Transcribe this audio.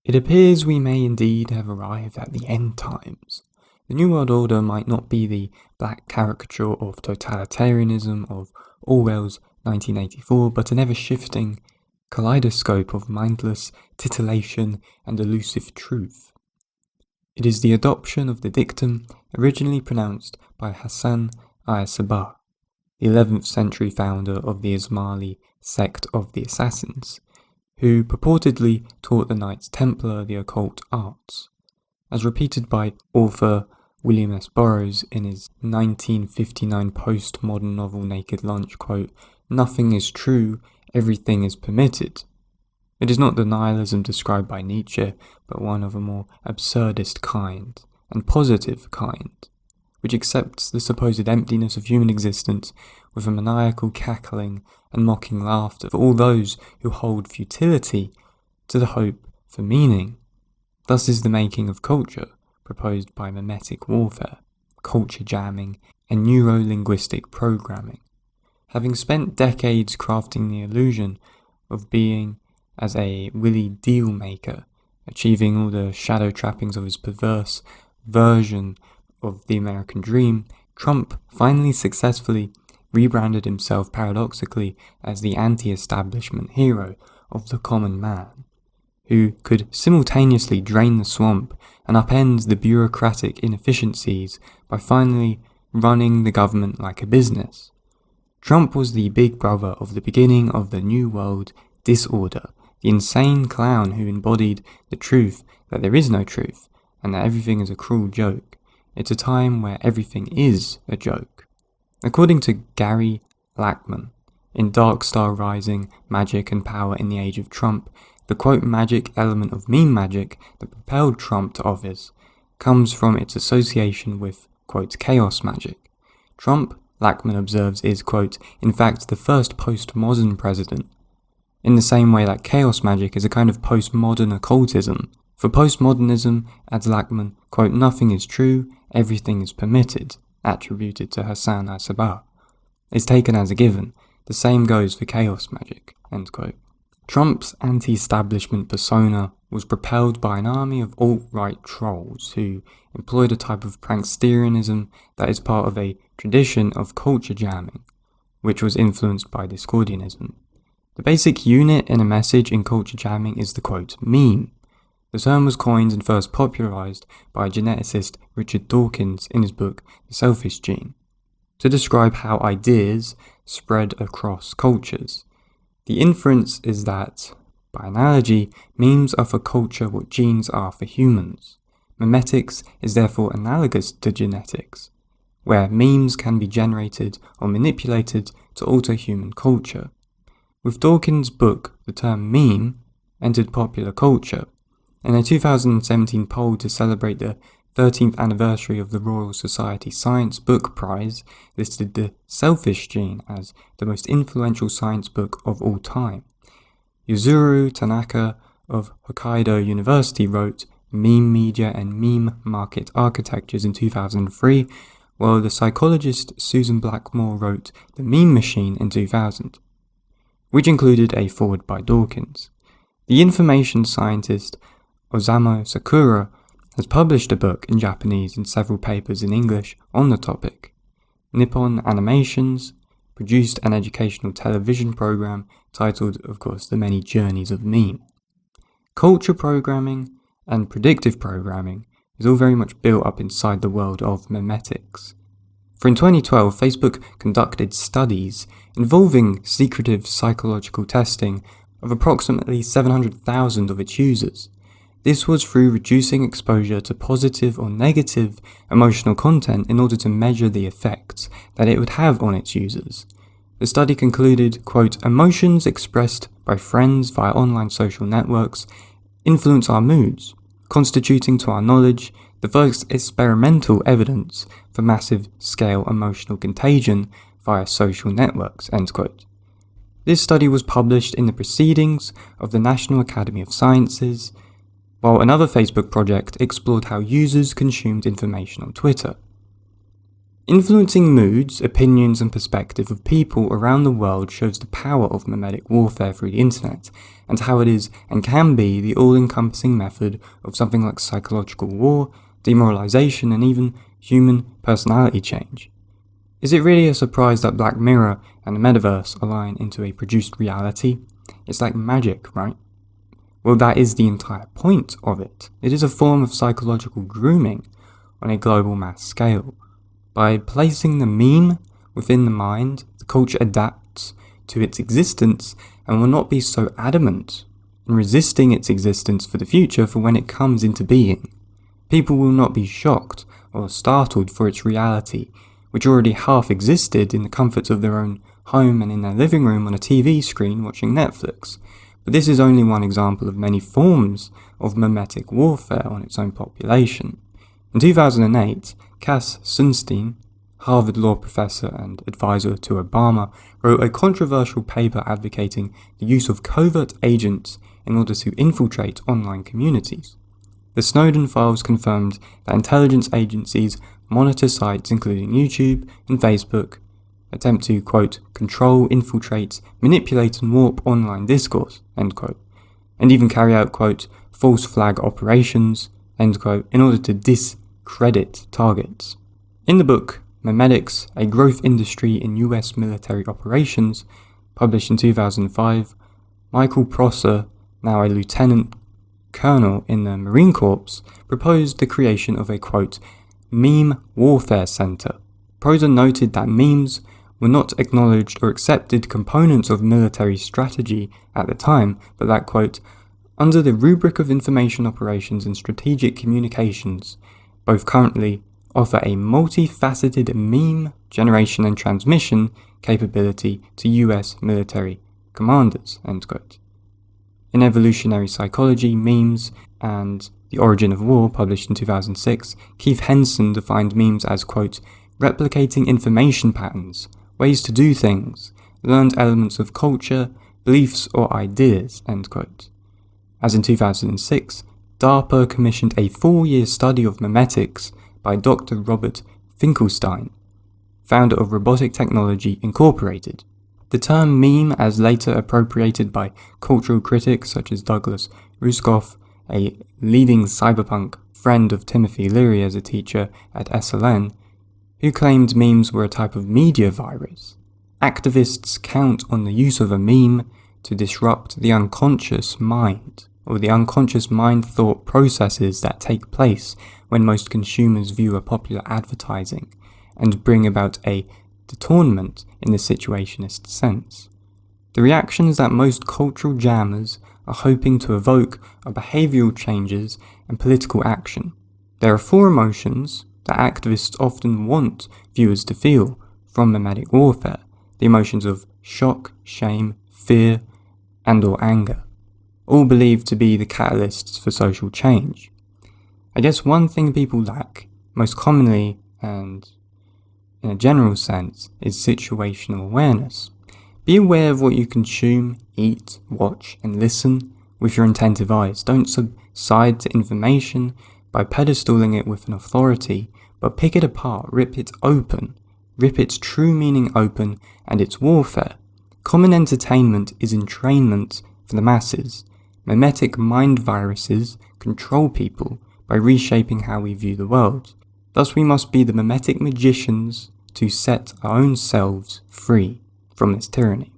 It appears we may indeed have arrived at the end times. The New World Order might not be the black caricature of totalitarianism of Orwell's 1984, but an ever-shifting kaleidoscope of mindless titillation and elusive truth. It is the adoption of the dictum originally pronounced by Hassan al-Sabah, the 11th century founder of the Ismaili sect of the Assassins, who purportedly taught the Knights Templar the occult arts. As repeated by author William S. Burroughs in his 1959 postmodern novel Naked Lunch, quote, "Nothing is true, everything is permitted." It is not the nihilism described by Nietzsche, but one of a more absurdist kind, and positive kind, which accepts the supposed emptiness of human existence with a maniacal cackling and mocking laughter for all those who hold futility to the hope for meaning. Thus is the making of culture proposed by memetic warfare, culture jamming, and neuro-linguistic programming. Having spent decades crafting the illusion of being as a Willie Deal maker, achieving all the shadow trappings of his perverse version of the American dream, Trump finally successfully rebranded himself paradoxically as the anti-establishment hero of the common man, who could simultaneously drain the swamp and upend the bureaucratic inefficiencies by finally running the government like a business. Trump was the big brother of the beginning of the New World disorder, the insane clown who embodied the truth that there is no truth and that everything is a cruel joke. It's a time where everything is a joke. According to Gary Lachman, in Dark Star Rising, Magic and Power in the Age of Trump, the quote magic element of meme magic that propelled Trump to office comes from its association with quote chaos magic. Trump, Lachman observes, is quote in fact the first postmodern president, in the same way that chaos magic is a kind of postmodern occultism. For postmodernism, adds Lachman, quote, "Nothing is true, everything is permitted," attributed to Hassan al-Sabah, is taken as a given. The same goes for chaos magic, end quote. Trump's anti-establishment persona was propelled by an army of alt-right trolls who employed a type of pranksterism that is part of a tradition of culture jamming, which was influenced by Discordianism. The basic unit in a message in culture jamming is the quote meme. The term was coined and first popularized by geneticist Richard Dawkins in his book The Selfish Gene, to describe how ideas spread across cultures. The inference is that, by analogy, memes are for culture what genes are for humans. Memetics is therefore analogous to genetics, where memes can be generated or manipulated to alter human culture. With Dawkins' book, the term meme entered popular culture. In a 2017 poll to celebrate the 13th anniversary of the Royal Society Science Book Prize, listed The Selfish Gene as the most influential science book of all time. Yuzuru Tanaka of Hokkaido University wrote Meme Media and Meme Market Architectures in 2003, while the psychologist Susan Blackmore wrote The Meme Machine in 2000, which included a foreword by Dawkins. The information scientist Osamu Sakura has published a book in Japanese and several papers in English on the topic. Nippon Animations produced an educational television program titled, of course, The Many Journeys of Meme. Culture programming and predictive programming is all very much built up inside the world of memetics. For in 2012, Facebook conducted studies involving secretive psychological testing of approximately 700,000 of its users. This was through reducing exposure to positive or negative emotional content in order to measure the effects that it would have on its users. The study concluded, quote, "Emotions expressed by friends via online social networks influence our moods, constituting to our knowledge the first experimental evidence for massive scale emotional contagion via social networks," end quote. This study was published in the Proceedings of the National Academy of Sciences, while another Facebook project explored how users consumed information on Twitter. Influencing moods, opinions and perspective of people around the world shows the power of memetic warfare through the internet, and how it is and can be the all-encompassing method of something like psychological war, demoralization and even human personality change. Is it really a surprise that Black Mirror and the metaverse align into a produced reality? It's like magic, right? Well, that is the entire point of it. It is a form of psychological grooming on a global mass scale. By placing the meme within the mind, the culture adapts to its existence and will not be so adamant in resisting its existence for the future for when it comes into being. People will not be shocked or startled for its reality, which already half existed in the comforts of their own home and in their living room on a TV screen watching Netflix. But this is only one example of many forms of memetic warfare on its own population. In 2008, Cass Sunstein, Harvard law professor and advisor to Obama, wrote a controversial paper advocating the use of covert agents in order to infiltrate online communities. The Snowden files confirmed that intelligence agencies monitor sites including YouTube and Facebook, attempt to, quote, control, infiltrate, manipulate and warp online discourse, end quote, and even carry out, quote, false flag operations, end quote, in order to discredit targets. In the book, Memetics, a growth industry in US military operations, published in 2005, Michael Prosser, now a lieutenant colonel in the Marine Corps, proposed the creation of a, quote, meme warfare center. Prosser noted that memes were not acknowledged or accepted components of military strategy at the time, but that, quote, under the rubric of information operations and strategic communications, both currently offer a multifaceted meme generation and transmission capability to US military commanders, end quote. In Evolutionary Psychology, Memes, and The Origin of War, published in 2006, Keith Henson defined memes as, quote, replicating information patterns, ways to do things, learned elements of culture, beliefs or ideas, end quote. As in 2006, DARPA commissioned a 4-year study of memetics by Dr. Robert Finkelstein, founder of Robotic Technology Incorporated. The term meme, as later appropriated by cultural critics such as Douglas Ruskoff, a leading cyberpunk friend of Timothy Leary as a teacher at SLN, who claimed memes were a type of media virus. Activists count on the use of a meme to disrupt the unconscious mind, or the unconscious mind thought processes that take place when most consumers view a popular advertising, and bring about a detournement in the situationist sense. The reactions that most cultural jammers are hoping to evoke are behavioural changes and political action. There are 4 emotions that activists often want viewers to feel from memetic warfare: the emotions of shock, shame, fear, and or anger, all believed to be the catalysts for social change. I guess one thing people lack, most commonly and in a general sense, is situational awareness. Be aware of what you consume, eat, watch, and listen with your attentive eyes. Don't subside to information by pedestaling it with an authority, but pick it apart, rip it open, rip its true meaning open and its warfare. Common entertainment is entrainment for the masses. Memetic mind viruses control people by reshaping how we view the world. Thus we must be the memetic magicians to set our own selves free from this tyranny.